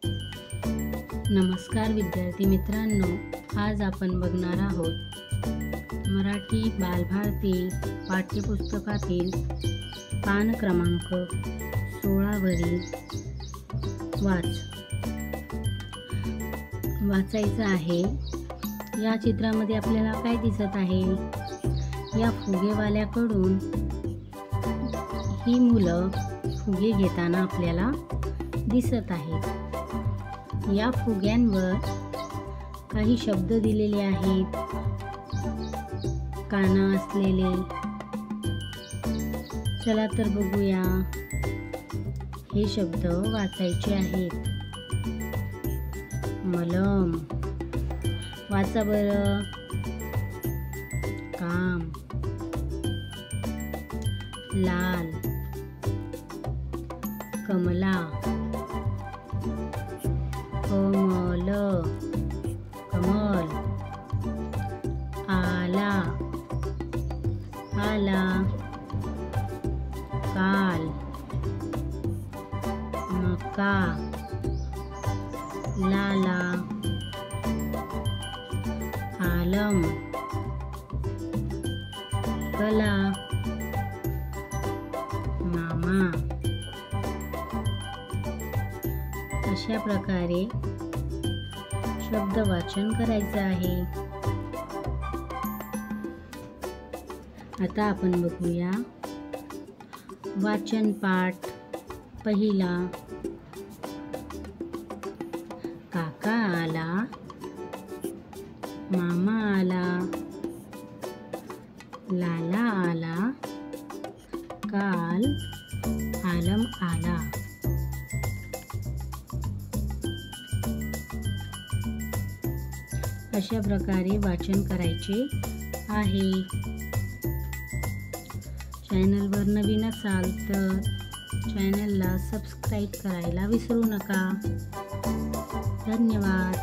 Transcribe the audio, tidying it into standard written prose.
नमस्कार विद्यार्थी मित्रांनो, आज आपण बघणार आहोत मराठी बालभारती पाठ्यपुस्तकातील पान क्रमांक 16 वरील वाचायचं आहे। या चित्रामध्ये आपल्याला काय दिसत आहे? या फुगेवाल्याकडून ही मुलं फुगे घेताना आपल्याला दिसत आहेत। या फुग्यांवर काही शब्द दिलेले आहेत, काना असलेले। चला तर बघूया, हे शब्द वाचायचे आहेत। मलम, वाचा बरं। काम, लाल, कमला, कमल, कमल, आला, आला, काल, मका, लाला, आलम, कला, मामा। अशा प्रकारे शब्द वाचन करायचं आहे। आता आपण बघूया वाचन पाठ पहिला। काका आला, मामा आला, लाला आला, काल आलम आला। अशा प्रकारे वाचन करायचे आहे। चॅनलवर नवीन असाल तर चॅनलला सबस्क्राईब करायला विसरू नका। धन्यवाद।